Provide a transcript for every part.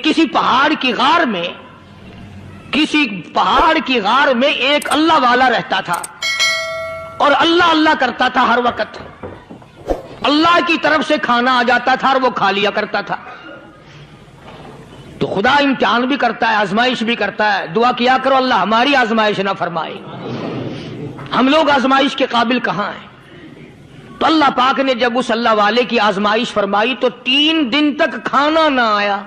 کسی پہاڑ کی غار میں ایک اللہ والا رہتا تھا اور اللہ اللہ کرتا تھا ہر وقت. اللہ کی طرف سے کھانا آ جاتا تھا اور وہ کھا لیا کرتا تھا. تو خدا امتحان بھی کرتا ہے، آزمائش بھی کرتا ہے. دعا کیا کرو اللہ ہماری آزمائش نہ فرمائے. ہم لوگ آزمائش کے قابل کہاں ہیں؟ تو اللہ پاک نے جب اس اللہ والے کی آزمائش فرمائی تو 3 دن تک کھانا نہ آیا.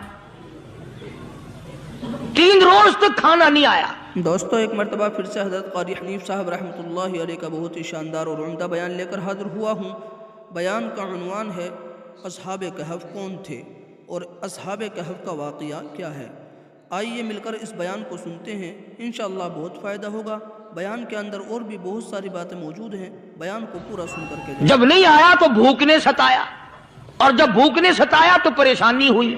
3 روز تک کھانا نہیں آیا. دوستو ایک مرتبہ پھر سے حضرت قاری حنیف صاحب رحمۃ اللہ علیہ کا بہت ہی شاندار اور عمدہ بیان لے کر حاضر ہوا ہوں. بیان کا عنوان ہے اصحاب کہف کون تھے اور اصحاب کہف کا واقعہ کیا ہے. آئیے مل کر اس بیان کو سنتے ہیں، انشاءاللہ بہت فائدہ ہوگا. بیان کے اندر اور بھی بہت ساری باتیں موجود ہیں، بیان کو پورا سن کر کے جب نہیں آیا تو بھوک نے ستایا، اور جب بھوک نے ستایا تو پریشانی ہوئی،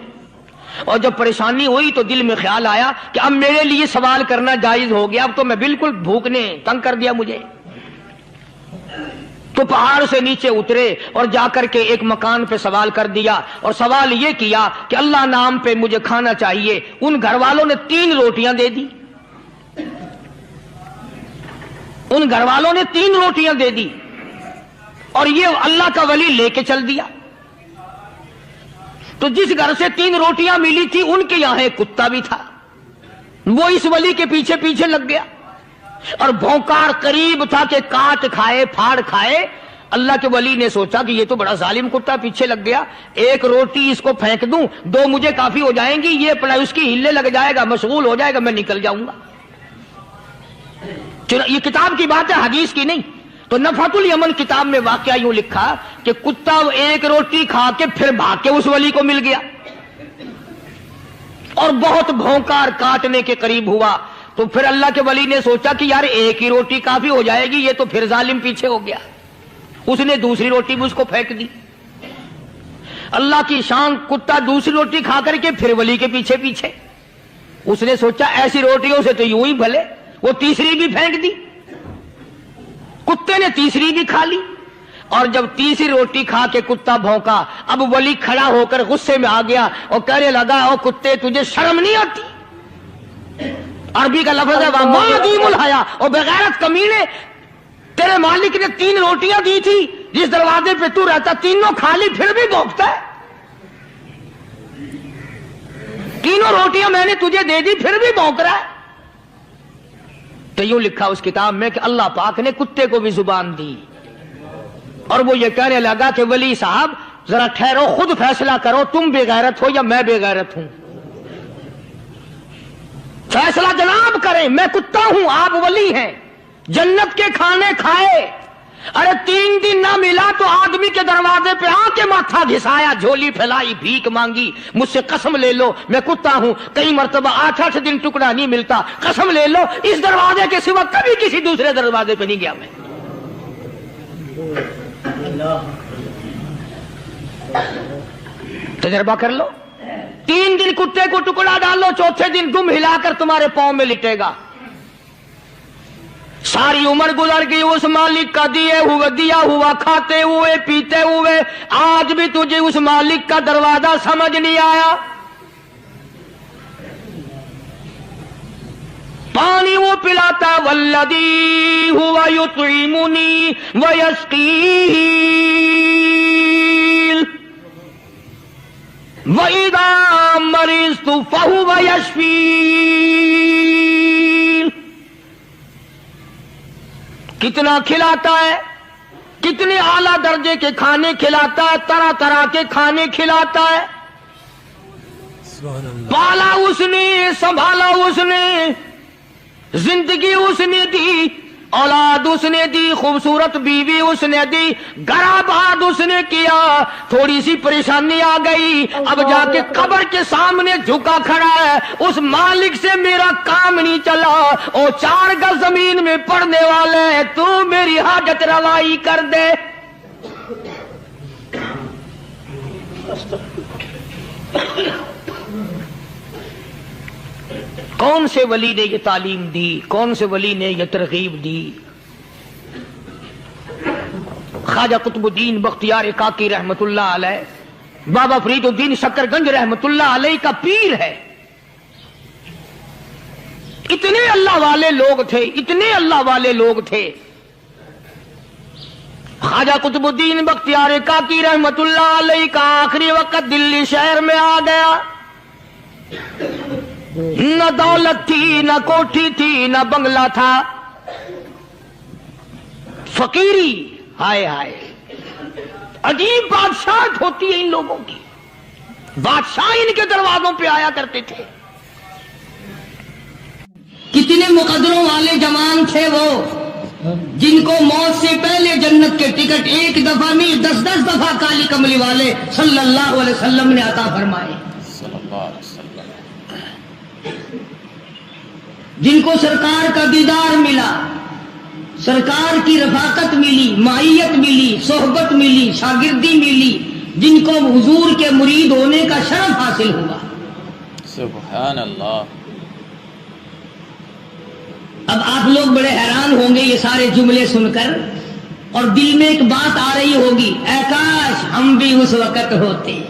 اور جب پریشانی ہوئی تو دل میں خیال آیا کہ اب میرے لیے سوال کرنا جائز ہو گیا. اب تو میں بالکل بھوک نے تنگ کر دیا مجھے. تو پہاڑ سے نیچے اترے اور جا کر کے ایک مکان پہ سوال کر دیا، اور سوال یہ کیا کہ اللہ نام پہ مجھے کھانا چاہیے. ان گھر والوں نے 3 روٹیاں دے دی. ان گھر والوں نے 3 روٹیاں دے دی اور یہ اللہ کا ولی لے کے چل دیا. تو جس گھر سے 3 روٹیاں ملی تھی ان کے یہاں ایک کتا بھی تھا. وہ اس ولی کے پیچھے پیچھے لگ گیا اور بھونکار قریب تھا کہ کاٹ کھائے پھاڑ کھائے. اللہ کے ولی نے سوچا کہ یہ تو بڑا ظالم کتا پیچھے لگ گیا، 1 روٹی اس کو پھینک دوں، 2 مجھے کافی ہو جائیں گی، یہ اپنا اس کی ہلے لگ جائے گا، مشغول ہو جائے گا، میں نکل جاؤں گا. یہ کتاب کی بات ہے، حدیث کی نہیں. تو نفحۃ الیمن کتاب میں واقعہ یوں لکھا کہ کتا 1 روٹی کھا کے پھر بھاگ کے اس ولی کو مل گیا اور بہت بھونکار کاٹنے کے قریب ہوا. تو پھر اللہ کے ولی نے سوچا کہ یار 1 ہی روٹی کافی ہو جائے گی، یہ تو پھر ظالم پیچھے ہو گیا. اس نے دوسری روٹی بھی اس کو پھینک دی. اللہ کی شان، کتا دوسری روٹی کھا کر کے پھر ولی کے پیچھے پیچھے. اس نے سوچا ایسی روٹیوں سے تو یوں ہی بھلے. وہ تیسری بھی پھینک دی. کتے نے تیسری بھی کھا لی، اور جب تیسری روٹی کھا کے کتا بھونکا، اب ولی کھڑا ہو کر غصے میں آ گیا اور کہنے لگا او کتے تجھے شرم نہیں آتی؟ عربی کا لفظ ہے وَمَا دِيمُ الْحَيَا، اور بغیرت کمینے، تیرے مالک نے 3 روٹیاں دی تھی، جس دروازے پہ تو رہتا 3 کھا لی پھر بھی بھونکتا ہے. 3 روٹیاں میں نے تجھے دے دی پھر بھی بھونک رہا ہے. تو یوں لکھا اس کتاب میں کہ اللہ پاک نے کتے کو بھی زبان دی اور وہ یہ کہنے لگا کہ ولی صاحب ذرا ٹھہرو، خود فیصلہ کرو، تم بے غیرت ہو یا میں بے غیرت ہوں. فیصلہ جناب کریں، میں کتا ہوں، آپ ولی ہیں. جنت کے کھانے کھائے، ارے 3 دن نہ ملا تو آدمی کے دروازے پہ آ کے ماتھا گھسایا، جھولی پھیلائی، بھیک مانگی، مجھ سے قسم لے لو میں کتا ہوں. کئی مرتبہ 8 دن ٹکڑا نہیں ملتا، قسم لے لو اس دروازے کے سوا کبھی کسی دوسرے دروازے پہ نہیں گیا میں. تجربہ کر لو. 3 دن کتے کو ٹکڑا ڈالو، 4تھے دن دم ہلا کر تمہارے پاؤں میں لٹے گا. ساری عمر گزر گئی اس مالک کا دیا ہوا کھاتے ہوئے پیتے ہوئے، آج بھی تجھے اس مالک کا دروازہ سمجھ نہیں آیا. پانی وہ پلاتا والذی ہوا یطعمنی ویسقین وَإِذَا مَرِضْتُ فَهُوَ يَشْفِينِ. کتنا کھلاتا ہے، کتنے اعلیٰ درجے کے کھانے کھلاتا ہے، طرح طرح کے کھانے کھلاتا ہے. پالا اس نے، سنبھالا اس نے، زندگی اس نے دی، اولاد اس نے دی، خوبصورت بیوی اس نے دی، گھر آباد اس نے کیا. تھوڑی سی پریشانی آ گئی، اب جا کے قبر کے سامنے جھکا کھڑا ہے، اس مالک سے میرا کام نہیں چلا، او 4 گز زمین میں پڑنے والے، تو میری حاجت روائی کر دے. کون سے ولی نے یہ تعلیم دی، کون سے ولی نے یہ ترغیب دی؟ خواجہ قطب الدین بختیار کاکی رحمت اللہ علیہ بابا فرید الدین شکرگنج رحمت اللہ علیہ کا پیر ہے. اتنے اللہ والے لوگ تھے، اتنے اللہ والے لوگ تھے. خواجہ قطب الدین بختیار کاکی رحمت اللہ علیہ کا آخری وقت دلی شہر میں آ گیا. نہ دولت تھی، نہ کوٹھی تھی، نہ بنگلہ تھا، فقیری. ہائے ہائے، عجیب بادشاہت ہوتی ہے ان لوگوں کی. بادشاہ ان کے دروازوں پہ آیا کرتے تھے. کتنے مقدروں والے جوان تھے وہ، جن کو موت سے پہلے جنت کے ٹکٹ ایک دفعہ نہیں 10 دفعہ کالی کملی والے صلی اللہ علیہ وسلم نے عطا فرمائے. جن کو سرکار کا دیدار ملا، سرکار کی رفاقت ملی، معیت ملی، صحبت ملی، شاگردی ملی، جن کو حضور کے مرید ہونے کا شرف حاصل ہوا. سبحان اللہ. اب آپ لوگ بڑے حیران ہوں گے یہ سارے جملے سن کر، اور دل میں ایک بات آ رہی ہوگی، اے کاش ہم بھی اس وقت ہوتے.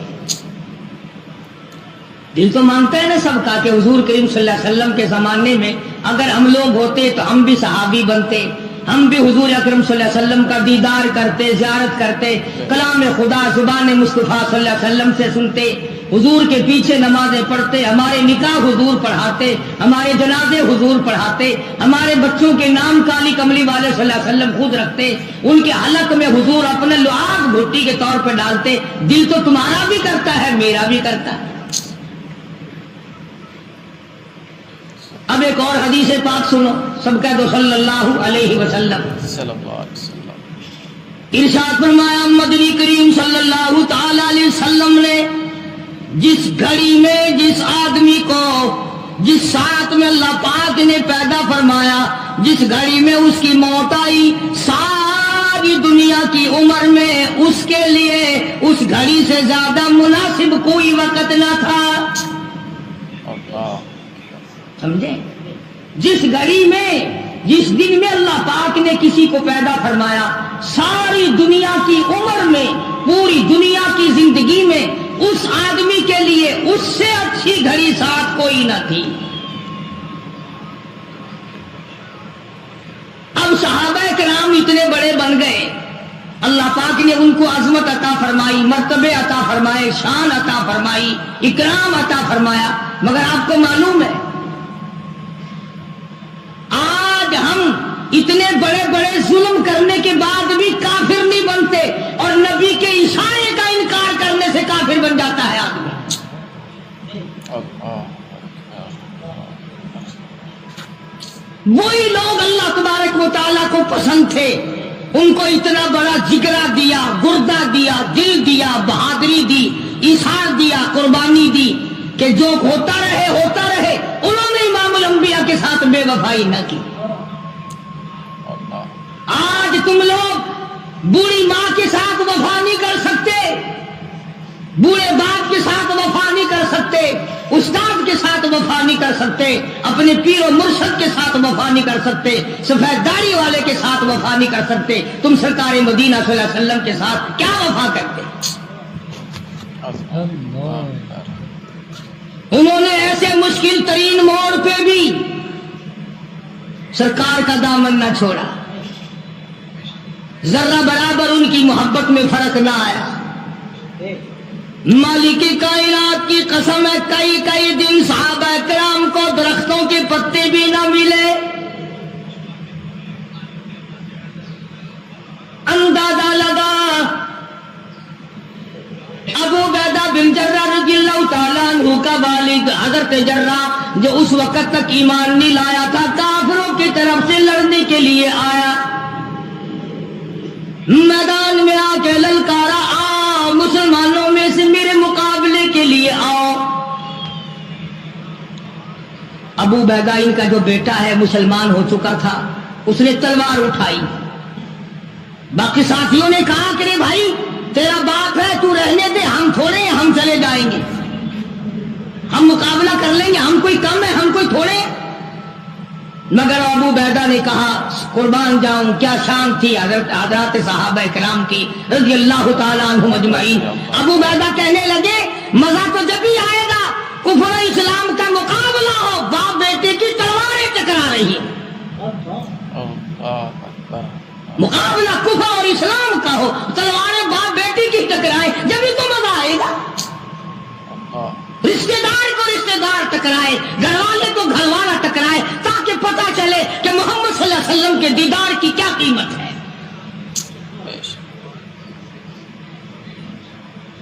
دل تو مانتا ہے نا سب کا کہ حضور کریم صلی اللہ علیہ وسلم کے زمانے میں اگر ہم لوگ ہوتے تو ہم بھی صحابی بنتے، ہم بھی حضور اکرم صلی اللہ علیہ وسلم کا دیدار کرتے، زیارت کرتے، کلام خدا زبان مصطفیٰ صلی اللہ علیہ وسلم سے سنتے، حضور کے پیچھے نمازیں پڑھتے، ہمارے نکاح حضور پڑھاتے، ہمارے جنازے حضور پڑھاتے، ہمارے بچوں کے نام کالی کملی والے صلی اللہ علیہ وسلم خود رکھتے، ان کے حلق میں حضور اپنے لعاب گھٹی کے طور پہ ڈالتے. دل تو تمہارا بھی کرتا ہے، میرا بھی کرتا ہے. اب ایک اور حدیث پاک سنو، سب کہہ دو صلی اللہ علیہ وسلم. ارشاد فرمایا مدنی کریم صلی اللہ تعالی علیہ وسلم نے جس گھڑی میں جس آدمی کو جس ساتھ میں اللہ پاک نے پیدا فرمایا، جس گھڑی میں اس کی موت آئی، ساری دنیا کی عمر میں اس کے لیے اس گھڑی سے زیادہ مناسب کوئی وقت نہ تھا. سمجھے؟ جس گھڑی میں جس دن میں اللہ پاک نے کسی کو پیدا فرمایا، ساری دنیا کی عمر میں، پوری دنیا کی زندگی میں اس آدمی کے لیے اس سے اچھی گھڑی ساتھ کوئی نہ تھی. اب صحابہ کرام اتنے بڑے بن گئے، اللہ پاک نے ان کو عظمت عطا فرمائی، مرتبے عطا فرمائے، شان عطا فرمائی، اکرام عطا فرمایا. مگر آپ کو معلوم ہے آج ہم اتنے بڑے بڑے ظلم کرنے کے بعد بھی کافر نہیں بنتے، اور نبی کے اشارے کا انکار کرنے سے کافر بن جاتا ہے آدمی. وہی لوگ اللہ تبارک و تعالیٰ کو پسند تھے، ان کو اتنا بڑا جگرا دیا، گردہ دیا، دل دیا، بہادری دی، ایثار دیا، قربانی دی کہ جو ہوتا رہے ہوتا رہے. انہوں نے امام الانبیاء کے ساتھ بے وفائی نہ کی. آج تم لوگ بوڑھی ماں کے ساتھ وفا نہیں کر سکتے، بوڑھے باپ کے ساتھ وفا نہیں کر سکتے، استاد کے ساتھ وفا نہیں کر سکتے، اپنے پیر و مرشد کے ساتھ وفا نہیں کر سکتے، سفید داڑھی والے کے ساتھ وفا نہیں کر سکتے. تم سرکار مدینہ صلی اللہ علیہ وسلم کے ساتھ کیا وفا کرتے؟ انہوں نے ایسے مشکل ترین موڑ پہ بھی سرکار کا دامن نہ چھوڑا، ذرہ برابر ان کی محبت میں فرق نہ آیا. مالک کائنات کی قسم ہے، کئی کئی دن صحابہ کرام کو درختوں کے پتے بھی نہ ملے. اندازہ لگا ابو عبیدہ بن جراح رضی اللہ تعالیٰ عنہ کا والد حضرت جراح جو اس وقت تک ایمان نہیں لایا تھا، کافروں کی طرف سے لڑنے کے لیے آیا، میدان میں آ کے للکارا، آؤ مسلمانوں میں سے میرے مقابلے کے لیے آؤ. ابو عبیدہ ان کا جو بیٹا ہے مسلمان ہو چکا تھا، اس نے تلوار اٹھائی. باقی ساتھیوں نے کہا کہ بھائی تیرا باپ ہے، تو رہنے دے، ہم تھوڑے ہیں، ہم چلے جائیں گے، ہم مقابلہ کر لیں گے، ہم کوئی کم ہے، ہم کوئی تھوڑے. مگر ابو عبیدہ نے کہا قربان جاؤں کیا شان تھی حضرات صحابہ کرام کی رضی اللہ تعالیٰ عنہم اجمعین. ابو عبیدہ کہنے لگے مزہ تو جب ہی آئے گا کفر اسلام کا مقابلہ ہو، باپ بیٹے کی تلواریں ٹکرا رہی ہیں. مقابلہ کفر اور اسلام کا ہو، تلواریں باپ بیٹی کی ٹکرائے، جبھی تو مزہ آئے گا. رشتے دار کو رشتے دار ٹکرائے، گھر والے کو گھر والا ٹکرائے، تاکہ پتہ چلے کہ محمد صلی اللہ علیہ وسلم کے دیدار کی کیا قیمت ہے.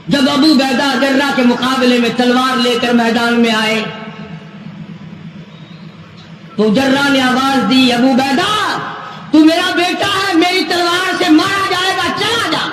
جب ابو عبیدہ جرہ کے مقابلے میں تلوار لے کر میدان میں آئے تو جرہ نے آواز دی ابو عبیدہ تو میرا بیٹا ہے، میری تلوار سے مارا جائے گا، چلا جا.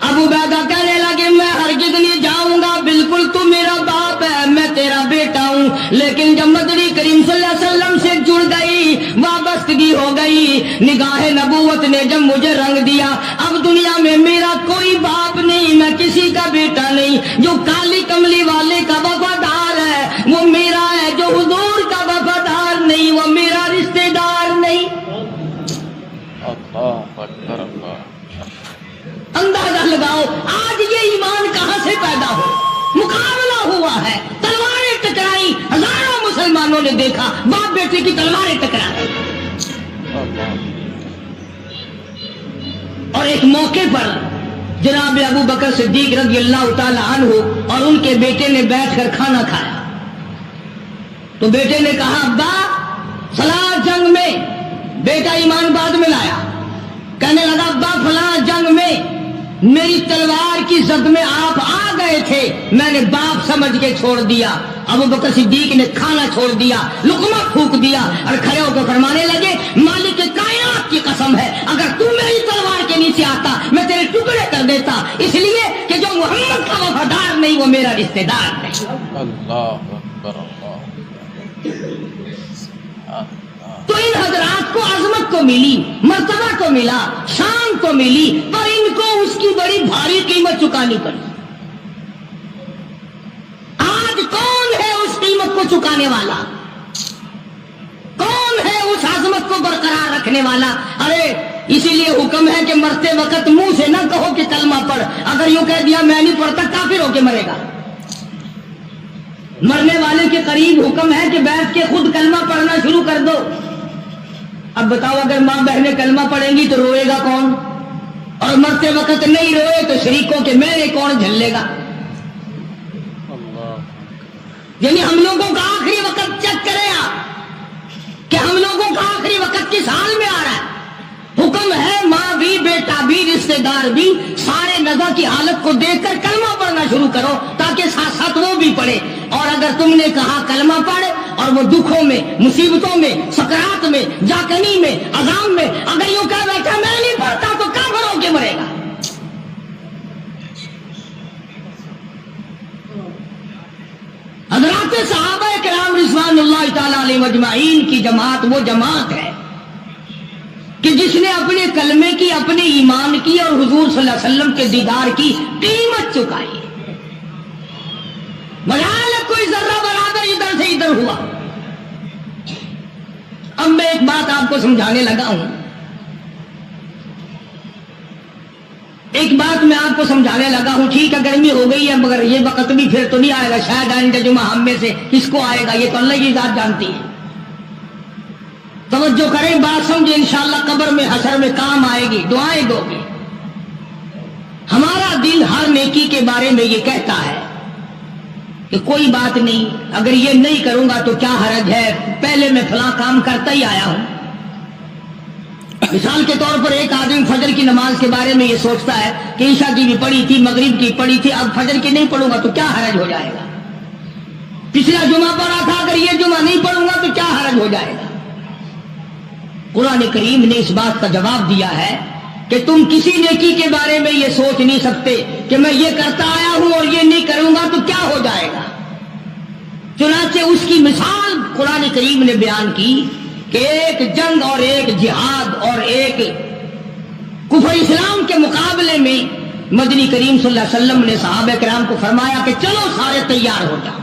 ابو عبیدہ کہنے لگے میں ہرگز نہیں جاؤں گا، بالکل تو میرا باپ ہے، میں تیرا بیٹا ہوں. لیکن جب مدنی کریم صلی اللہ علیہ وسلم سے جڑ گئی، وابستگی ہو گئی، نگاہ نبوت نے جب مجھے رنگ دیا، اب دنیا میں میرا کوئی باپ نہیں، میں کسی کا بیٹا نہیں. جو کالی کملی والے کا وفادار ہے وہ میرا ہے، جو حضور کا وفادار نہیں وہ میرا رشتہ دار نہیں. اندازہ لگاؤ آج یہ ایمان کہاں سے پیدا ہو. مقابلہ ہوا ہے، تلواریں ٹکرائی، ہزاروں مسلمانوں نے دیکھا باپ بیٹے کی تلواریں ٹکرائی. اور ایک موقع پر جناب ابو بکر صدیق رضی اللہ تعالی عنہ اور ان کے بیٹے نے بیٹھ کر کھانا کھایا تو بیٹے نے کہا ابا فلاں جنگ میں، بیٹا ایمان بعد میں لایا، کہنے لگا ابا فلاں جنگ میں میری تلوار کی زد میں آپ آ گئے تھے، میں نے باپ سمجھ کے چھوڑ دیا. ابو بکر صدیق نے کھانا چھوڑ دیا، لقمہ پھونک دیا اور کھڑے ہو کر فرمانے لگے مالک کائنات کی قسم ہے اگر تو میری تلوار کے نیچے آتا میں تیرے ٹکڑے کر دیتا، اس لیے کہ جو محمد کا وفادار نہیں وہ میرا رشتہ دار نہیں. اللہ اکبر اللہ. تو ان حضرات کو عظمت تو ملی، مرتبہ تو ملا، شان تو ملی، پر ان کو اس کی بڑی بھاری قیمت چکانی پڑی. آج کون ہے اس قیمت کو چکانے والا؟ کون ہے اس عظمت کو برقرار رکھنے والا؟ ارے اسی لیے حکم ہے کہ مرتے وقت منہ سے نہ کہو کہ کلمہ پڑھ، اگر یوں کہہ دیا میں نہیں پڑھتا کافر ہو کے مرے گا. مرنے والے کے قریب حکم ہے کہ بیٹھ کے خود کلمہ پڑھنا شروع کر دو. اب بتاؤ اگر ماں بہنیں کلمہ پڑھیں گی تو روئے گا کون؟ اور مرتے وقت نہیں روئے تو شریکوں کے میلے کون جھلے گا؟ یعنی ہم لوگوں کا آخری وقت چیک کریں آپ کہ ہم لوگوں کا آخری وقت کس حال میں آ رہا ہے. حکم ہے ماں بھی، بیٹا بھی، رشتہ دار بھی سارے نزا کی حالت کو دیکھ کر کلمہ پڑھنا شروع کرو تاکہ ساتھ ساتھ وہ بھی پڑھے. اور اگر تم نے کہا کلمہ پڑھ اور وہ دکھوں میں، مصیبتوں میں، سکرات میں، جاکنی میں، عذاب میں اگر یوں کہہ بیٹھا میں نہیں پڑھتا تو کافر ہو کے مرے گا. حضرات صحابہ کرام رضوان اللہ تعالی علیہ اجمعین کی جماعت وہ جماعت ہے کہ جس نے اپنے کلمے کی، اپنے ایمان کی اور حضور صلی اللہ علیہ وسلم کے دیدار کی قیمت چکائی. بجائے کوئی ذرہ برابر ادھر سے ادھر ہوا. اب میں ایک بات آپ کو سمجھانے لگا ہوں، ایک بات میں آپ کو سمجھانے لگا ہوں. ٹھیک ہے گرمی ہو گئی ہے مگر یہ وقت بھی پھر تو نہیں آئے گا، شاید آئندہ جمعہ ہم میں سے کس کو آئے گا یہ تو اللہ کی ذات جانتی ہے. توجہ کریں، بات سمجھے، انشاءاللہ قبر میں حشر میں کام آئے گی، دعائیں دو گے. ہمارا دل ہر نیکی کے بارے میں یہ کہتا ہے کہ کوئی بات نہیں، اگر یہ نہیں کروں گا تو کیا حرج ہے، پہلے میں فلاں کام کرتا ہی آیا ہوں. مثال کے طور پر ایک آدمی فجر کی نماز کے بارے میں یہ سوچتا ہے کہ عشاء کی بھی پڑھی تھی، مغرب کی پڑھی تھی، اب فجر کی نہیں پڑھوں گا تو کیا حرج ہو جائے گا. پچھلا جمعہ پڑھا تھا، اگر یہ جمعہ نہیں پڑھوں گا تو کیا حرج ہو جائے گا. قرآن کریم نے اس بات کا جواب دیا ہے کہ تم کسی نیکی کے بارے میں یہ سوچ نہیں سکتے کہ میں یہ کرتا آیا ہوں اور یہ نہیں کروں گا تو کیا ہو جائے گا. چنانچہ اس کی مثال قرآن کریم نے بیان کی کہ ایک جنگ اور ایک جہاد اور ایک کفر اسلام کے مقابلے میں مدنی کریم صلی اللہ علیہ وسلم نے صحابہ کرام کو فرمایا کہ چلو سارے تیار ہو جاؤ،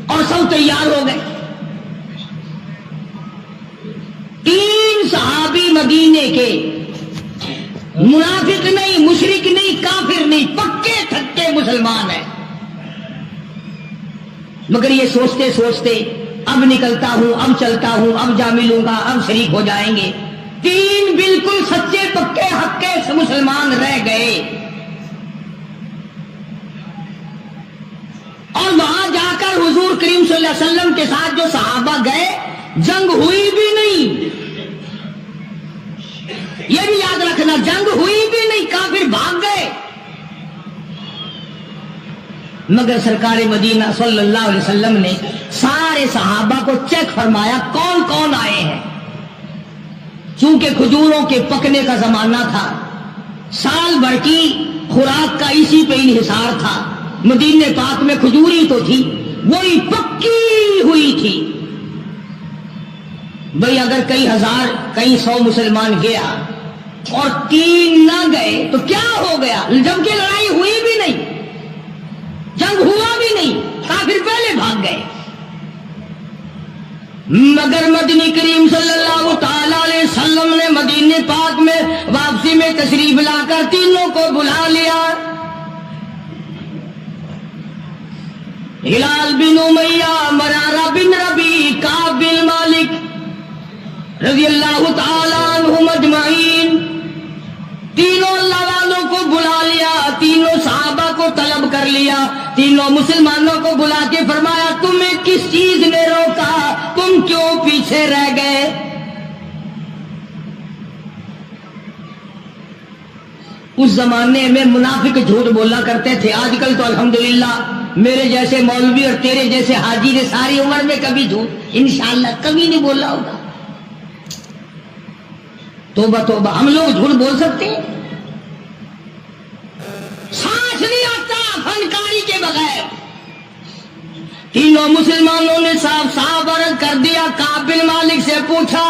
اور سب تیار ہو گئے. مدینے کے منافق نہیں، مشرک نہیں، کافر نہیں، پکے تھکے مسلمان ہیں، مگر یہ سوچتے سوچتے اب نکلتا ہوں، اب چلتا ہوں، اب جا ملوں گا، اب شریک ہو جائیں گے. 3 بالکل سچے پکے حقے سے مسلمان رہ گئے، اور وہاں جا کر حضور کریم صلی اللہ علیہ وسلم کے ساتھ جو صحابہ گئے جنگ ہوئی بھی نہیں. یہ بھی یاد رکھنا، جنگ ہوئی بھی نہیں، کافر بھاگ گئے. مگر سرکار مدینہ صلی اللہ علیہ وسلم نے سارے صحابہ کو چیک فرمایا کون کون آئے ہیں. چونکہ کھجوروں کے پکنے کا زمانہ تھا، سال بھر کی خوراک کا اسی پہ انحصار تھا. مدینے پاک میں کھجوری تو تھی، وہی پکی ہوئی تھی. بھئی اگر کئی ہزار کئی 100 مسلمان گیا اور 3 نہ گئے تو کیا ہو گیا؟ جبکہ لڑائی ہوئی بھی نہیں، جنگ ہوا بھی نہیں، کافر پہلے بھاگ گئے. مگر مدنی کریم صلی اللہ تعالی علیہ وسلم نے مدینے پاک میں واپسی میں تشریف لا کر تینوں کو بلا لیا. ہلال بن امیہ، مرارہ بن ربیع، کعب بن مالک رضی اللہ تعالی عنہم اجمعین، تینوں اللہ والوں کو بلا لیا، تینوں صحابہ کو طلب کر لیا، تینوں مسلمانوں کو بلا کے فرمایا تمہیں کس چیز نے روکا، تم کیوں پیچھے رہ گئے؟ اس زمانے میں منافق جھوٹ بولا کرتے تھے. آج کل تو الحمدللہ میرے جیسے مولوی اور تیرے جیسے حاجی نے ساری عمر میں کبھی جھوٹ انشاءاللہ کبھی نہیں بولا ہوگا. توبہ توبہ، ہم لوگ جھوٹ بول سکتے ہیں؟ سانس نہیں آتا فنکاری کے بغیر. تینوں مسلمانوں نے صاف صاف عرض کر دیا. کعب بن مالک سے پوچھا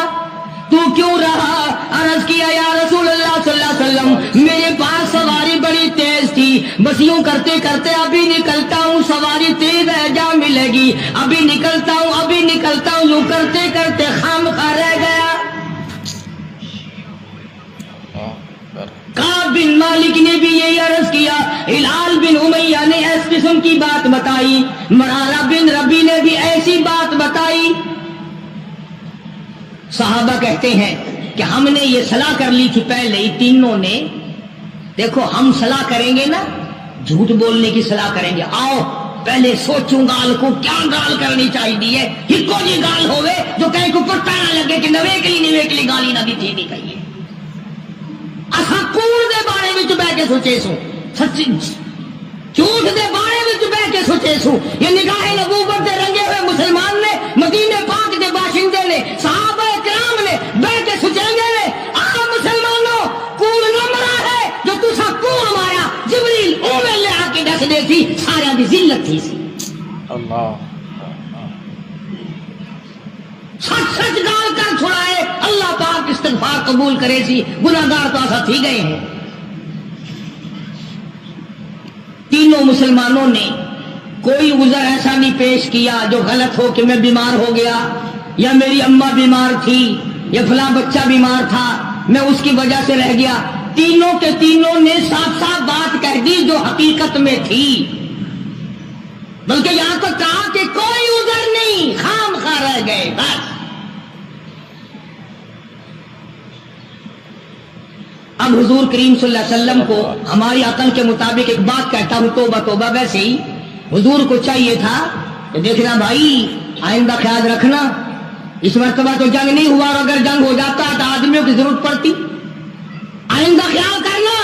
تو کیوں رہا؟ عرض کیا یا رسول اللہ صلی اللہ علیہ وسلم میرے پاس سواری بڑی تیز تھی، بس یوں کرتے کرتے ابھی نکلتا ہوں، سواری تیز ہے جا ملے گی، ابھی نکلتا ہوں ابھی نکلتا ہوں، یوں کرتے کرتے خامخواہ رہ گیا. کعب بن مالک نے بھی یہی عرض کیا. ہلال بن امیہ نے اس قسم کی بات بتائی، مرارہ بن ربیع نے بھی ایسی بات بتائی. صحابہ کہتے ہیں کہ ہم نے یہ صلاح کر لی تھی پہلے ہی تینوں نے، دیکھو ہم صلاح کریں گے نا، جھوٹ بولنے کی صلاح کریں گے، آؤ پہلے سوچوں گال کو کیا گال کرنی چاہیے، ہکو جی گال ہوئے جو کہیں کو پتہ نہ لگے کہ نویکلی گالی نہ دی تھی نہیں کہیے. اساں کوڑ دے بارے میں بہ کے سوچے سو، سچی جھوٹ دے بارے میں بہ کے سوچے سو. یہ نگاہ نبوت دے رنگے ہوئے مسلمان نے، مدینے پاک دے باشندے نے، صحابہ کرام نے بہ کے سوچیں گے نے آ مسلمانوں کوڑ نہ مرا ہے جو تسا کوڑ مارا. جبریل اوے لے آ کے دس دے تھی سارا دی ذلت تھی سی. اللہ سچ سچ گال کر چھڑائے، اللہ پاک استغفار قبول کرے سی. گناہگار تو ایسا تھی گئے ہیں. تینوں مسلمانوں نے کوئی عذر ایسا نہیں پیش کیا جو غلط ہو کہ میں بیمار ہو گیا، یا میری اماں بیمار تھی، یا فلاں بچہ بیمار تھا میں اس کی وجہ سے رہ گیا. تینوں کے تینوں نے صاف صاف بات کہہ دی جو حقیقت میں تھی، بلکہ یہاں تو کہا کہ کوئی عذر نہیں، خام خواہ رہ گئے بس. اب حضور کریم صلی اللہ علیہ وسلم کو ہماری عقل کے مطابق ایک بات کہتا ہوں، توبہ توبہ، ویسے ہی حضور کو چاہیے تھا کہ دیکھنا بھائی آئندہ خیال رکھنا، اس مرتبہ تو جنگ نہیں ہوا، اور اگر جنگ ہو جاتا تو آدمیوں کی ضرورت پڑتی، آئندہ خیال کرنا.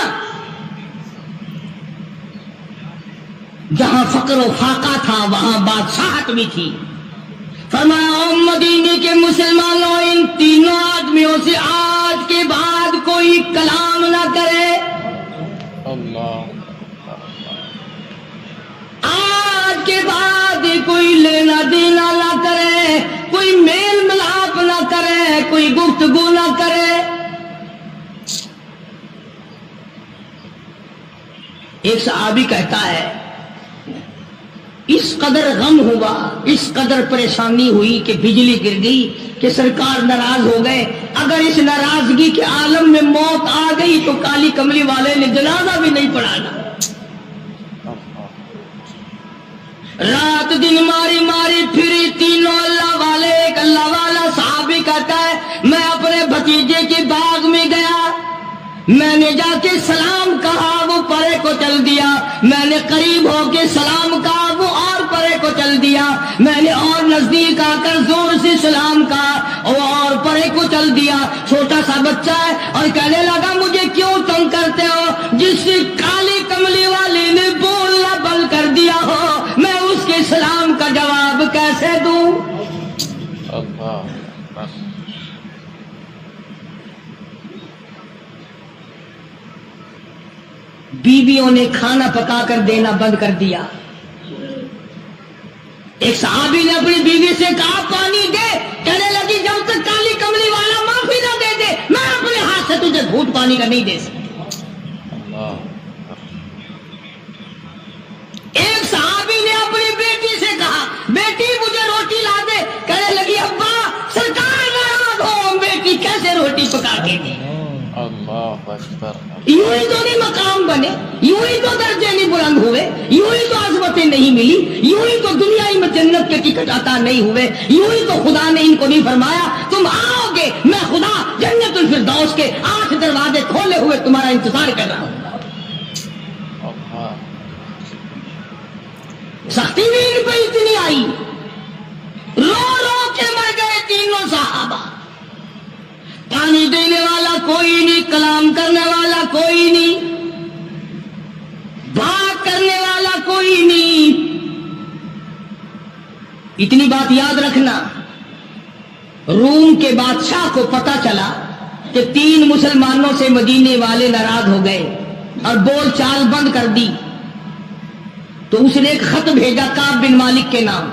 جہاں فقر و فاقہ تھا وہاں بادشاہت بھی تھی. فرمایا او مدینے کے مسلمانوں ان تینوں آدمیوں سے آج کے بعد کوئی کلام نہ کرے، اللہ آج کے بعد کوئی لینا دینا نہ کرے، کوئی میل ملاپ نہ کرے، کوئی گفتگو نہ کرے. ایک صحابی کہتا ہے اس قدر غم ہوا، اس قدر پریشانی ہوئی کہ بجلی گر گئی کہ سرکار ناراض ہو گئے۔ اگر اس ناراضگی کے عالم میں موت آ گئی تو کالی کملی والے نے جنازہ بھی نہیں پڑھانا۔ رات دن ماری ماری پھری تینوں اللہ والے، ایک اللہ والا صحابی کہتا ہے میں اپنے بھتیجے کے باغ میں گیا، میں نے جا کے سلام کہا، وہ پرے کو چل دیا، میں نے قریب ہو کے سلام کہا، وہ اور پرے کو چل دیا، میں نے اور نزدیک آ کر زور سے سلام کہا، وہ اور پرے کو چل دیا۔ چھوٹا سا بچہ ہے اور کہنے لگا مجھے کیوں تنگ کرتے ہو، جس سے کالی کملی والی نے بولنا بند کر دیا ہو میں اس کے سلام کا جواب کیسے دوں؟ اللہ بیویوں نے کھانا پکا کر دینا بند کر دیا۔ ایک صحابی نے اپنی بیوی سے کہا پانی دے، کہنے لگی جب تک کالی کملی والا معافی نہ دے دے میں اپنے ہاتھ سے تجھے گھونٹ پانی کا نہیں دے سکتی۔ ایک صحابی نے اپنی بیٹی سے کہا بیٹی مجھے روٹی لا دے، کہنے لگی ابا سرکار ناراض ہو، بیٹی کیسے روٹی پکا کے دے؟ اللہ اکبر۔ یوں ہی تو نہیں مقام بنے، یوں ہی تو درجے نہیں بلند ہوئے، یوں ہی تو عظمتیں نہیں ملی، یوں ہی تو دنیا میں جنت کے ٹکٹ عطا نہیں ہوئے، یوں ہی تو خدا نے ان کو نہیں فرمایا تم آؤ گے، میں خدا جنت الفردوس کے 8 دروازے کھولے ہوئے تمہارا انتظار کر رہا ہوں۔ سختی بھی ان پہ اتنی آئی، رو رو کے مر گئے تینوں صحابہ۔ پانی دینے والا کوئی نہیں، کلام کرنے والا کوئی نہیں، بات کرنے والا کوئی نہیں۔ اتنی بات یاد رکھنا، روم کے بادشاہ کو پتا چلا کہ 3 مسلمانوں سے مدینے والے ناراض ہو گئے اور بول چال بند کر دی، تو اس نے ایک خط بھیجا کعب بن مالک کے نام۔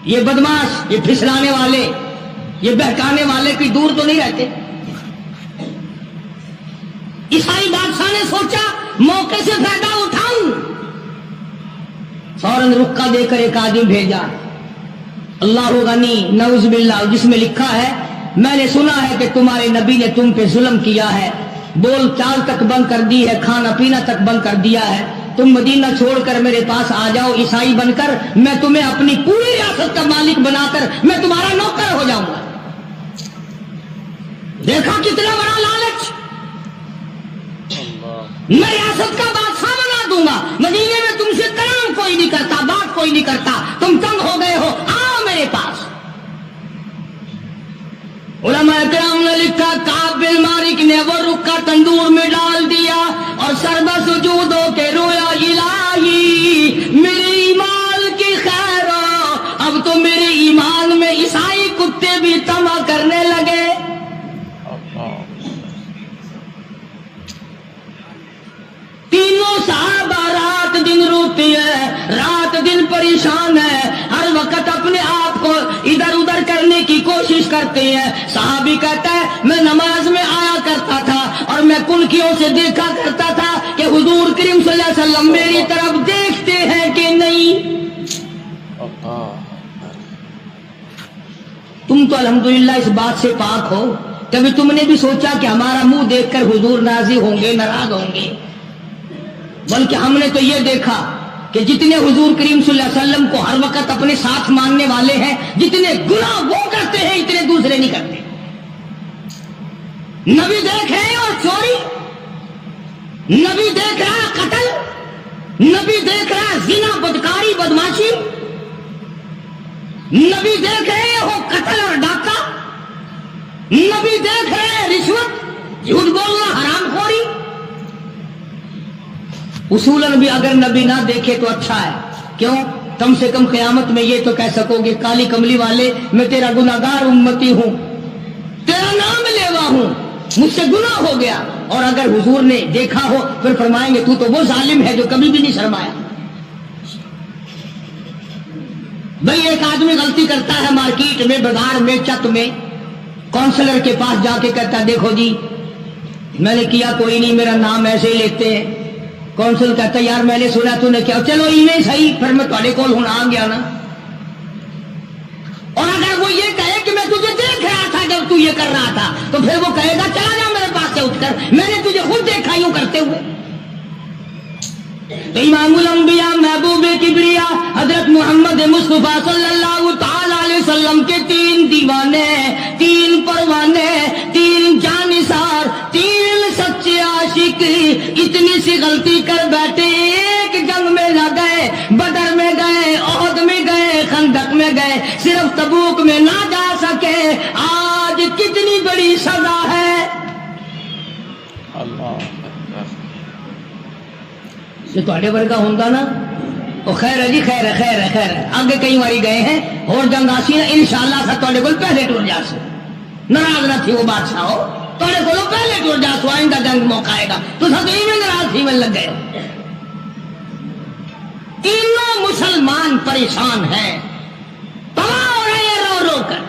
یہ بدماش، یہ پھسلانے والے، یہ بہکانے والے کوئی دور تو نہیں رہتے۔ عیسائی بادشاہ نے سوچا موقع سے فائدہ اٹھاؤں، فوراً رکا دے کر ایک آدمی بھیجا، اللہ غنی نعوذ باللہ، جس میں لکھا ہے میں نے سنا ہے کہ تمہارے نبی نے تم پہ ظلم کیا ہے، بول چال تک بند کر دی ہے، کھانا پینا تک بند کر دیا ہے، تم مدینہ چھوڑ کر میرے پاس آ جاؤ عیسائی بن کر، میں تمہیں اپنی پوری ریاست کا مالک بنا کر میں تمہارا نوکر ہو جاؤں گا۔ دیکھا کتنا بڑا لالچ، میں ریاست کا بادشاہ بنا دوں گا، مدینے میں تم سے کلام کوئی نہیں کرتا، بات کوئی نہیں کرتا، تم تنگ ہو گئے ہو، آؤ میرے پاس۔ علماء کرام نے لکھا کعب بن مالک نے وہ رکا تندور میں ڈال دیا اور سربہ سجود ہو کے رویا الہی میرے ایمان کی خیر ہو، اب تو میرے ایمان میں عیسائی کتے بھی طمع کرنے لگے۔ تینوں صحابہ رات دن روتے ہیں، رات دن پریشان ہے، ہر وقت اپنے آپ کو ادھر ادھر کرنے کی کوشش کرتے ہیں۔ صحابی کہتا ہے میں نماز میں آیا کرتا تھا اور میں کنکھیوں سے دیکھا کرتا تھا کہ حضور کریم صلی اللہ علیہ وسلم میری طرف دیکھتے ہیں کہ نہیں۔ تم تو الحمدللہ اس بات سے پاک ہو، کبھی تم نے بھی سوچا کہ ہمارا منہ دیکھ کر حضور راضی ہوں گے، ناراض ہوں گے؟ بلکہ ہم نے تو یہ دیکھا کہ جتنے حضور کریم صلی اللہ علیہ وسلم کو ہر وقت اپنے ساتھ ماننے والے ہیں، جتنے گناہ وہ کرتے ہیں اتنے دوسرے نہیں کرتے۔ نبی دیکھ رہے اور چوری، نبی دیکھ رہا قتل، نبی دیکھ رہا زنا، بدکاری، بدماشی، نبی دیکھ رہے ہو قتل اور ڈاکہ، نبی دیکھ رہے رشوت، جھوٹ بولنا، حرام خوری۔ اصولاً بھی اگر نبی نہ دیکھے تو اچھا ہے، کیوں؟ کم سے کم قیامت میں یہ تو کہہ سکو گے کالی کملی والے میں تیرا گناہگار امتی ہوں، تیرا نام لیوا ہوں، مجھ سے گناہ ہو گیا۔ اور اگر حضور نے دیکھا ہو پھر فرمائیں گے تو وہ ظالم ہے جو کبھی بھی نہیں شرمایا۔ بھئی ایک آدمی غلطی کرتا ہے مارکیٹ میں، بازار میں، چک میں، کونسلر کے پاس جا کے کہتا ہے دیکھو جی میں نے کیا کوئی نہیں، میرا نام ایسے ہی لیتے ہیں، کونسل کہتا یار میں نے سنا تو نے کیا، چلو ایویں صحیح پھر میں تھوڑے کول ہوں آ گیا نا. اور اگر وہ یہ کہے کہ میں تجھے دیکھ رہا تھا جب تو یہ کر رہا تھا، تو پھر وہ کہے گا چلا جا میرے پاس سے اٹھ کر، میں نے تجھے خود دیکھا یوں کرتے ہوئے. تو امام الانبیاء محبوب کبریا حضرت محمد مصطفیٰ صلی اللہ تعالی علیہ وسلم کے 3 دیوانے، 3 پروانے، 3 جانثار، 3 سچے عاشق اتنی سی غلطی کر بیٹھے، ایک جنگ میں نہ گئے، بدر میں گئے، احد میں گئے، خندق میں گئے، صرف تبوک میں نہ جا سکے. آج کتنی بڑی سزا ہے. اللہ جو تھوڑے ورگا ہوتا نا وہ خیر ہے جی، خیر ہے، خیر ہے، خیر ہے. آگے کئی باری گئے ہیں اور جنگ آسی نا انشاءاللہ سا تھوڑے کو پہلے ٹور جا سو. ناراض نہ تھی وہ بادشاہ ہو، تھوڑے کو پہلے ٹور جا سو، آئندہ جنگ موقع آئے گا تو سب میں ناراض تھی میں لگ گئے. تینوں مسلمان پریشان ہیں، تباہ ہو رہے ہیں رو رو کر.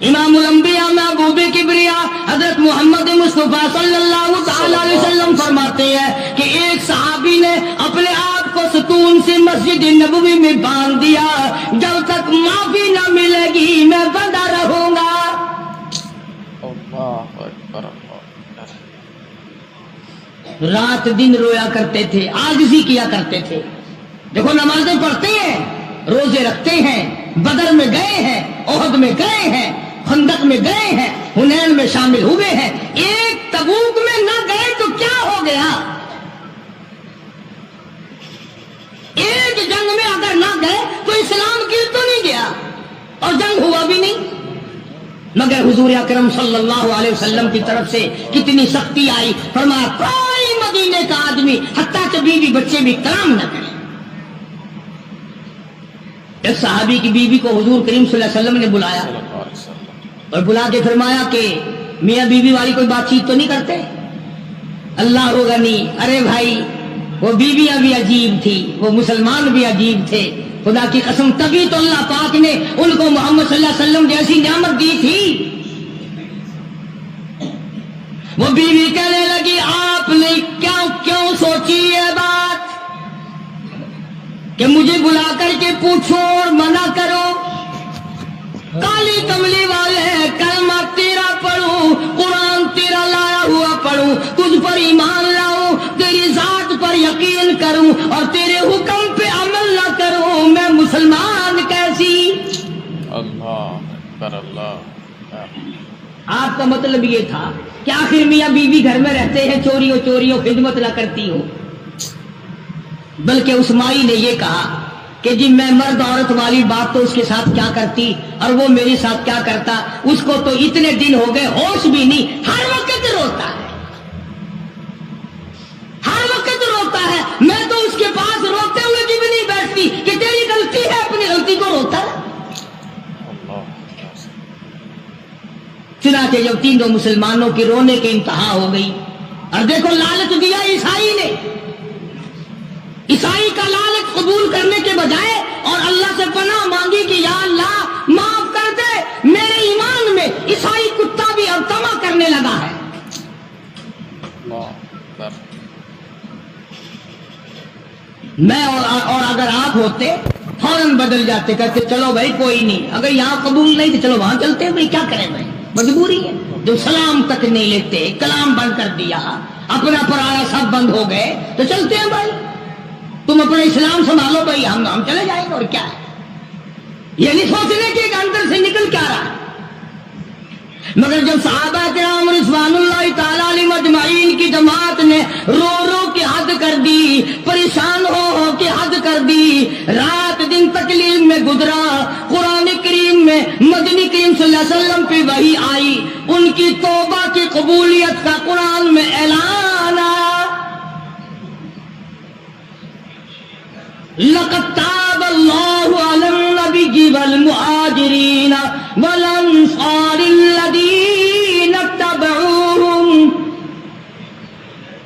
امام الانبیاء محبوب کبریا حضرت محمد مصطفیٰ صلی اللہ تعالی علیہ وسلم فرماتے ہیں کہ ایک صحابی نے اپنے آپ کو ستون سے مسجد نبوی میں باندھ دیا، جب تک معافی نہ ملے گی میں بندہ رہوں گا. اللہ اکبر اللہ اکبر. رات دن رویا کرتے تھے، عاجزی کیا کرتے تھے. دیکھو نمازیں پڑھتے ہیں، روزے رکھتے ہیں، بدر میں گئے ہیں، احد میں گئے ہیں، خندق میں گئے ہیں، حنین میں شامل ہوئے ہیں، ایک تبوک میں نہ گئے تو کیا ہو گیا؟ ایک جنگ میں اگر نہ گئے تو اسلام گر تو نہیں گیا اور جنگ ہوا بھی نہیں. مگر حضور اکرم صلی اللہ علیہ وسلم کی طرف سے کتنی سختی آئی، فرمایا کوئی مدینے کا آدمی حتیٰ کہ بیوی بچے بھی کلام نہ کرے. ایک صحابی کی بیوی کو حضور کریم صلی اللہ علیہ وسلم نے بلایا اور بلا کے فرمایا کہ میاں بیوی والی کوئی بات چیت تو نہیں کرتے؟ اللہ ہوگا نہیں. ارے بھائی وہ بیویاں بھی عجیب تھی، وہ مسلمان بھی عجیب تھے. خدا کی قسم تبھی تو اللہ پاک نے ان کو محمد صلی اللہ علیہ وسلم جیسی نعمت دی تھی. وہ بیوی کہنے لگی آپ نے کیوں سوچی یہ بات کہ مجھے بلا کر کے پوچھو اور منع کرو؟ کالی کملی والے کلمہ تیرا پڑھوں، قرآن تیرا لایا ہوا پڑھوں، تجھ پر ایمان لاؤں، تیری ذات پر یقین کروں اور تیرے حکم پہ عمل نہ کروں، میں مسلمان کیسی؟ اللہ اکبر اللہ. آپ کا مطلب یہ تھا کہ آخر میاں بیوی گھر میں رہتے ہیں، چوریوں خدمت نہ کرتی ہو. بلکہ اس مائی نے یہ کہا کہ جی میں مرد عورت والی بات تو اس کے ساتھ کیا کرتی اور وہ میرے ساتھ کیا کرتا. اس کو تو اتنے دن ہو گئے ہوش بھی نہیں، ہر وقت روتا ہے، ہر وقت روتا ہے. میں تو اس کے پاس روتے ہوئے بھی نہیں بیٹھتی کہ تیری غلطی ہے، اپنی غلطی کو روتا ہے. چنانچہ جب تینوں مسلمانوں کی رونے کی انتہا ہو گئی اور دیکھو لالچ دیا عیسائی نے، عیسائی کا لالچ قبول کرنے کے بجائے اور اللہ سے پناہ مانگی کہ یا اللہ معاف کر دے، میرے ایمان میں عیسائی کتا بھی اب طمع کرنے لگا ہے. میں اور اگر آپ ہوتے فوراً بدل جاتے، کہتے چلو بھائی کوئی نہیں، اگر یہاں قبول نہیں تو چلو وہاں چلتے ہیں، بھائی کیا کریں بھائی مجبوری ہے. جو سلام تک نہیں لیتے، کلام بند کر دیا، اپنا پرایا سب بند ہو گئے تو چلتے ہیں بھائی، تم اپنا اسلام سنبھالو بھائی، ہم چلے جائیں گے. اور کیا ہے یہ نہیں سوچنے کے اندر سے نکل کیا رہا ہے. مگر جب صحابہ کرام رضوان اللہ تعالی علیہم اجمعین کی جماعت نے رو رو کے حد کر دی، پریشان ہو کے حد کر دی، رات دن تکلیف میں گزرا، قرآن کریم میں مدنی کریم صلی اللہ علیہ وسلم پہ وحی آئی، ان کی توبہ کی قبولیت کا قرآن میں اعلان آیا. لقد تاب اللہ علی النبی والمہاجرین والانصار الذین اتبعوہم.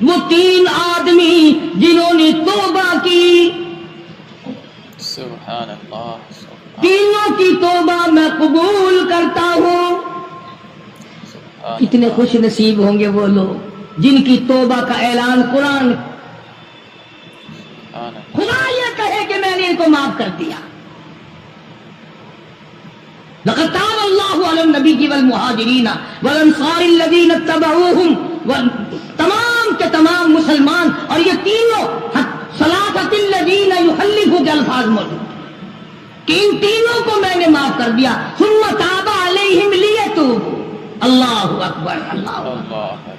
وہ 3 آدمی جنہوں نے توبہ کی، سبحان اللہ. تینوں کی توبہ میں قبول کرتا ہوں. کتنے خوش نصیب ہوں گے وہ لوگ جن کی توبہ کا اعلان قرآن معاف کر دیا. لقد تاب اللہ علی النبی والمہاجرین والانصار الذین اتبعوہم، تمام کے تمام مسلمان، اور یہ تینوں ثلاثۃ الذین یحلفوا کے الفاظ موجود کہ ان تینوں کو میں نے معاف کر دیا. ثم تاب علیہم لیتوبوا. اللہ اکبر، اللہ اکبر.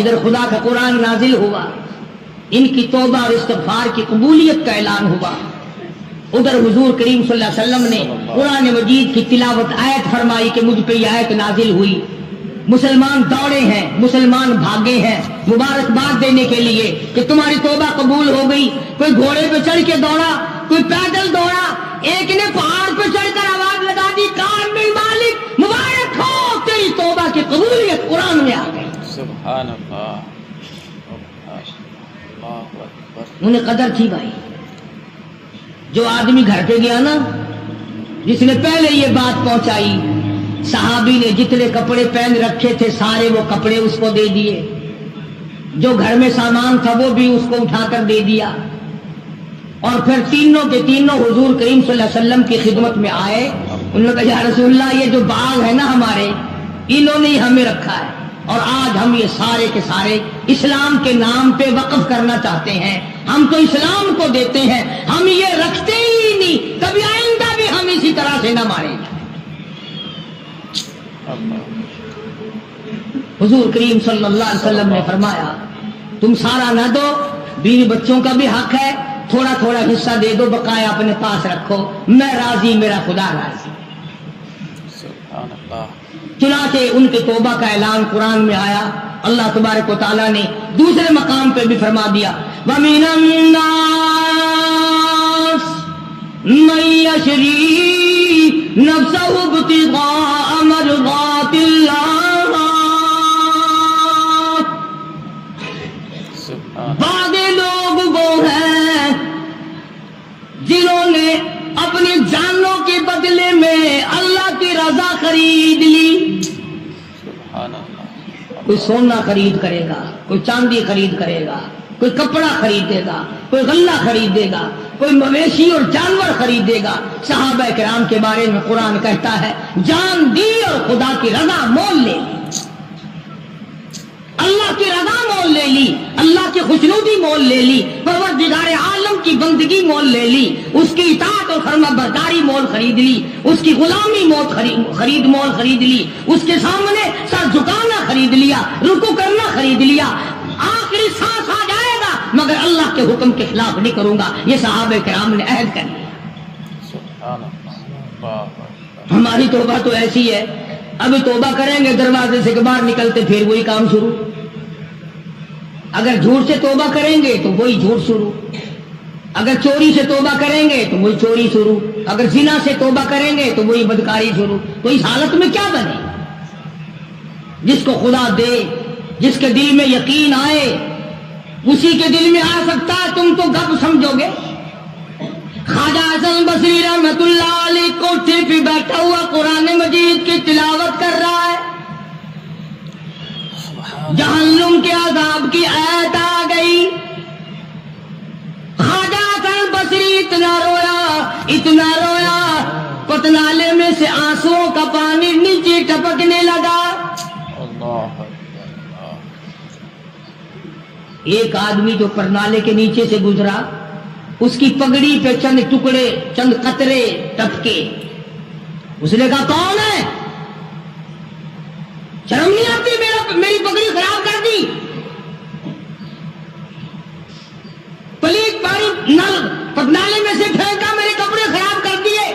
ادھر خدا کا قرآن نازل ہوا، ان کی توبہ اور استغفار کی قبولیت کا اعلان ہوا. ادھر حضور کریم صلی اللہ علیہ وسلم نے قرآن مجید کی تلاوت، آیت فرمائی کہ مجھ پہ یہ آیت نازل ہوئی. مسلمان دوڑے ہیں، مسلمان بھاگے ہیں مبارکباد دینے کے لیے کہ تمہاری توبہ قبول ہو گئی. کوئی گھوڑے پہ چڑھ کے دوڑا، کوئی پیدل دوڑا، ایک نے پہاڑ پہ چڑھ کر آواز لگا دی، کام میں مالک مبارک ہو، تیری توبہ کی قبولیت قرآن میں آ گئی. سبحان اللہ. اللہ اکبر. انہیں قدر تھی بھائی. جو آدمی گھر پہ گیا نا، جس نے پہلے یہ بات پہنچائی، صحابی نے جتنے کپڑے پہن رکھے تھے سارے وہ کپڑے اس کو دے دیے، جو گھر میں سامان تھا وہ بھی اس کو اٹھا کر دے دیا. اور پھر تینوں کے تینوں حضور کریم صلی اللہ علیہ وسلم کی خدمت میں آئے. انہوں نے کہا یا رسول اللہ، یہ جو باغ ہے نا ہمارے، انہوں نے ہی ہمیں رکھا ہے، اور آج ہم یہ سارے کے سارے اسلام کے نام پہ وقف کرنا چاہتے ہیں. ہم تو اسلام کو دیتے ہیں، ہم یہ رکھتے ہی نہیں، کبھی آئندہ بھی ہم اسی طرح سے نہ ماریں گے. حضور کریم صلی اللہ علیہ وسلم نے فرمایا تم سارا نہ دو، بیوی بچوں کا بھی حق ہے، تھوڑا تھوڑا حصہ دے دو، بقایا اپنے پاس رکھو، میں راضی، میرا خدا راضی. سبحان اللہ. چنانچہ ان کے توبہ کا اعلان قرآن میں آیا. اللہ تبارک و تعالیٰ نے دوسرے مقام پہ بھی فرما دیا وَمِنَ النَّاسِ مَن يَشْرِي نَفْسَهُ ابْتِغَاءَ مَرْضَاتِ اللَّهِ. بعض لوگ وہ ہیں جنہوں نے اپنی جانوں کے بدلے میں اللہ کی رضا خرید لی. سبحان اللہ. کوئی سونا خرید کرے گا، کوئی چاندی خرید کرے گا، کوئی کپڑا خریدے گا، کوئی غلہ خریدے گا، کوئی مویشی اور جانور خریدے گا. صحابہ کرام کے بارے میں قرآن کہتا ہے جان دی اور خدا کی رضا مول لے لی. اللہ کی رضا مول لے لی، اللہ کی خوشنودی مول لے لی، پروردگار عالم کی بندگی مول لے لی، اس کی اطاعت اور فرما برداری مول خرید لی، اس کی غلامی مول خرید لی، اس کے سامنے سر جھکانا خرید لیا، رکوع کرنا خرید لیا. آخری سانس آ جائے گا مگر اللہ کے حکم کے خلاف نہیں کروں گا، یہ صحابہ کرام نے عہد کر لیا. سبحان اللہ. ہماری توبہ تو ایسی ہے، ابھی توبہ کریں گے دروازے سے باہر نکلتے پھر وہی کام شروع. اگر جھوٹ سے توبہ کریں گے تو وہی جھوٹ شروع، اگر چوری سے توبہ کریں گے تو وہی چوری شروع، اگر زنا سے توبہ کریں گے تو وہی بدکاری شروع. تو اس حالت میں کیا بنے؟ جس کو خدا دے، جس کے دل میں یقین آئے اسی کے دل میں آ سکتا ہے. تم تو گپ سمجھو گے. خواجہ حسن بصری رحمۃ اللہ علیہ کوٹھے پہ بیٹھا ہوا قرآن مجید کی تلاوت کر رہا ہے، جہنم کے عذاب کی آیت آ گئی. خواجہ حسن بصری اتنا رویا پتنالے میں سے آنسوؤں کا پانی نیچے ٹپکنے لگا. ایک آدمی جو پرنالے کے نیچے سے گزرا، اس کی پگڑی پہ چند ٹکڑے، چند قطرے ٹپکے. اس نے کہا کون ہے؟ شرم نہیں آتی؟ میری پگڑی خراب کر دی، پلیت پانی نل پتنالے میں سے پھینکا، میرے کپڑے خراب کر دیے.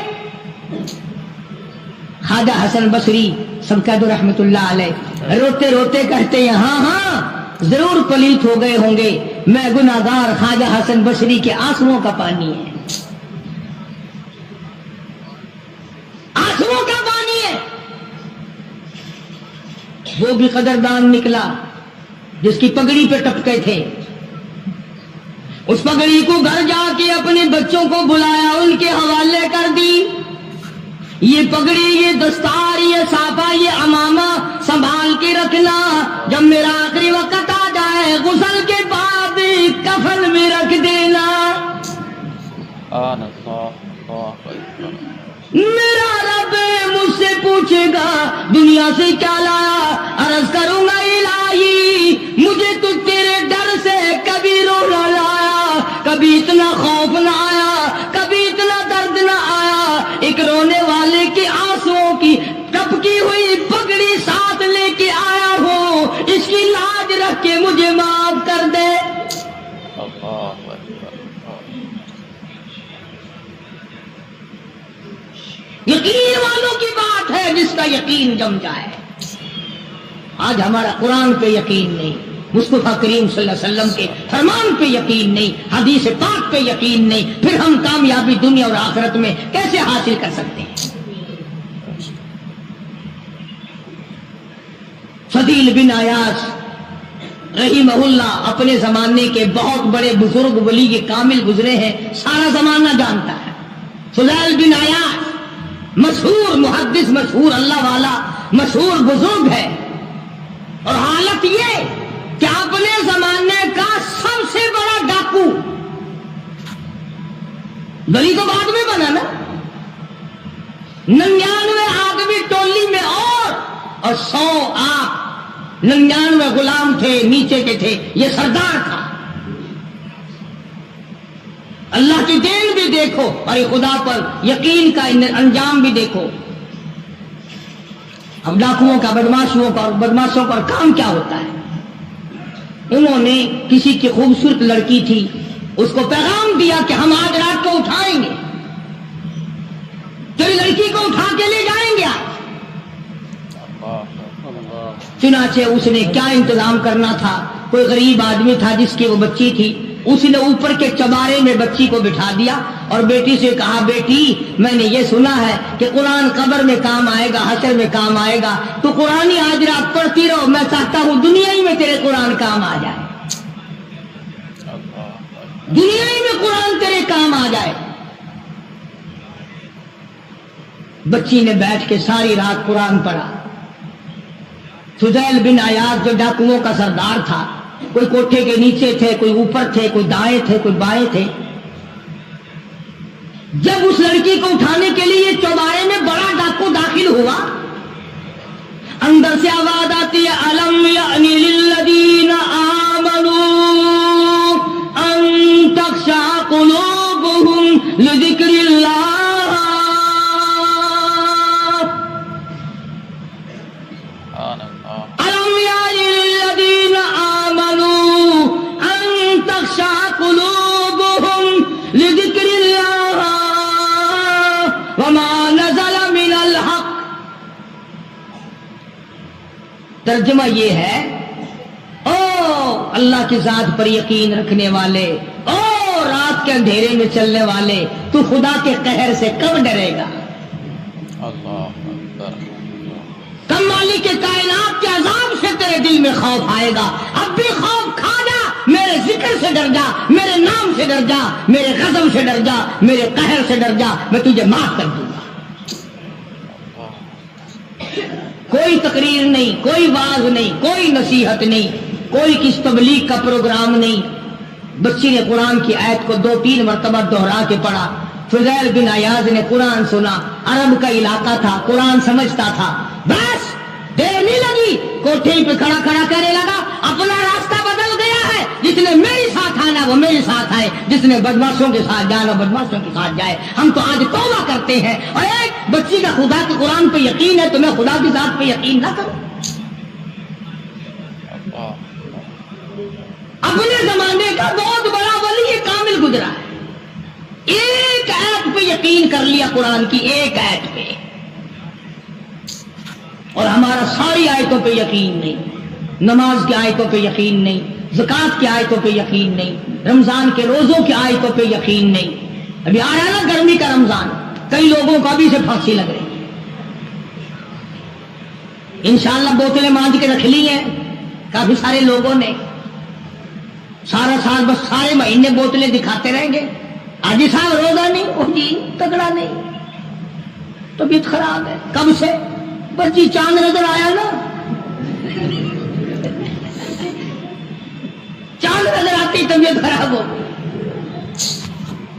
خواجہ حسن بصری سبقت رحمت اللہ علیہ روتے روتے کہتے ہیں ہاں ضرور پلیت ہو گئے ہوں گے، میں گناہگار خواجہ حسن بصری کے آنسوؤں کا پانی ہے، آنسوؤں کا پانی ہے. وہ بھی قدردان نکلا جس کی پگڑی پہ ٹپکے تھے. اس پگڑی کو گھر جا کے اپنے بچوں کو بلایا، ان کے حوالے کر دی. یہ پگڑی، یہ دستار، یہ صافہ، یہ امامہ سنبھال کے رکھنا، جب میرا آخری وقت آ جائے غسل کے بعد کفن میں رکھ دینا. سبحان اللہ اللہ اکبر میرا رب مجھ سے پوچھے گا دنیا سے کیا لایا، عرض کروں گا الہی مجھے تو تیرے ڈر سے کبھی رونا لایا، کبھی اتنا خوف نہ آیا، کبھی اتنا درد نہ آیا، ایک رونے والے کے آنسوؤں کی ٹپکی ہوئی پگڑی ساتھ لے کے آیا ہوں، اس کی لاج رکھ کے مجھے معاف کر دے۔ اللہ اکبر یقین والوں کی بات ہے جس کا یقین جم جائے۔ آج ہمارا قرآن پہ یقین نہیں، مصطفیٰ کریم صلی اللہ علیہ وسلم کے فرمان پہ یقین نہیں، حدیث پاک پہ یقین نہیں، پھر ہم کامیابی دنیا اور آخرت میں کیسے حاصل کر سکتے ہیں؟ فضیل بن عیاض رحمہ اللہ اپنے زمانے کے بہت بڑے بزرگ ولی کے کامل گزرے ہیں، سارا زمانہ جانتا ہے۔ فضیل بن عیاض مشہور محدث، مشہور اللہ والا، مشہور بزرگ ہے، اور حالت یہ کہ اپنے زمانے کا سب سے بڑا ڈاکو، ولی تو بعد میں بنا نا، 99 آدمی ٹولی میں اور 100 آپ، 99 غلام تھے نیچے کے تھے، یہ سردار تھا۔ اللہ کی دین بھی دیکھو اور خدا پر یقین کا انجام بھی دیکھو۔ اب ڈاکوؤں کا بدماشوں پر کام کیا ہوتا ہے؟ انہوں نے کسی کی خوبصورت لڑکی تھی، اس کو پیغام دیا کہ ہم آج رات کو اٹھائیں گے، تیری لڑکی کو اٹھا کے لے جائیں گے آج۔ چنانچہ اس نے کیا انتظام کرنا تھا، کوئی غریب آدمی تھا جس کی وہ بچی تھی، اس نے اوپر کے چبارے میں بچی کو بٹھا دیا اور بیٹی سے کہا بیٹی میں نے یہ سنا ہے کہ قرآن قبر میں کام آئے گا، حشر میں کام آئے گا، تو قرآن ہی آج رات پڑھتی رہو، میں چاہتا ہوں دنیا ہی میں تیرے قرآن کام آ جائے، دنیا ہی میں قرآن تیرے کام آ جائے۔ بچی نے بیٹھ کے ساری رات قرآن پڑھا۔ فضیل بن عیاض جو ڈاکوؤں کا سردار تھا، کوئی کوٹھے کے نیچے تھے، کوئی اوپر تھے، کوئی دائیں تھے، کوئی بائیں تھے، جب اس لڑکی کو اٹھانے کے لیے چوبارے میں بڑا ڈاکو داخل ہوا، اندر سے آواز آتی ہے الم یعنی للذین آمنوا ان تخشع قلوبهم لذکر اللہ، ترجمہ یہ ہے او اللہ کی ذات پر یقین رکھنے والے، او رات کے اندھیرے میں چلنے والے، تو خدا کے قہر سے کب ڈرے گا؟ کب مالک کے کائنات کے عذاب سے تیرے دل میں خوف آئے گا؟ اب بھی خوف کھا جا، میرے ذکر سے ڈر جا، میرے نام سے ڈر جا، میرے غضب سے ڈر جا، میرے قہر سے ڈر جا، میں تجھے معاف کر دوں گا۔ کوئی تقریر نہیں، کوئی واعظ نہیں، کوئی نصیحت نہیں، کوئی کس تبلیغ کا پروگرام نہیں۔ بچی نے قرآن کی آیت کو 2-3 مرتبہ دہرا کے پڑھا۔ فضیل بن عیاض نے قرآن سنا، عرب کا علاقہ تھا، قرآن سمجھتا تھا، بس دیر نہیں لگی، کوٹھے پہ کھڑا کہنے لگا اپنا راستہ بدل گیا ہے، جس نے میرے ساتھ آنا وہ میرے ساتھ آئے، جس نے بدماشوں کے ساتھ جانا بدماشوں کے ساتھ جائے۔ ہم تو آج توبہ کرتے ہیں، اور ایک بچی کا خدا کے قرآن پہ یقین ہے تو میں خدا کی ذات پہ یقین نہ کروں؟ اپنے زمانے کا بہت بڑا ولی کامل گزرا ہے، ایک آیت پہ یقین کر لیا، قرآن کی ایک آیت پہ، اور ہمارا ساری آیتوں پہ یقین نہیں، نماز کی آیتوں پہ یقین نہیں، زکوٰۃ کی آیتوں پہ یقین نہیں، رمضان کے روزوں کی آیتوں پہ یقین نہیں۔ ابھی آ رہا ہے نا گرمی کا رمضان، کئی لوگوں کو ابھی سے پھانسی لگ رہی ہے۔ انشاءاللہ بوتلیں مانج کے رکھ لی ہیں کافی سارے لوگوں نے، سارا سال بس سارے مہینے بوتلیں دکھاتے رہیں گے، حاجی صاحب روزہ نہیں، وہ جی تگڑا نہیں، طبیعت خراب ہے، کب سے؟ بس جی چاند نظر آیا نا، چاند نظر آتی طبیعت خراب ہو۔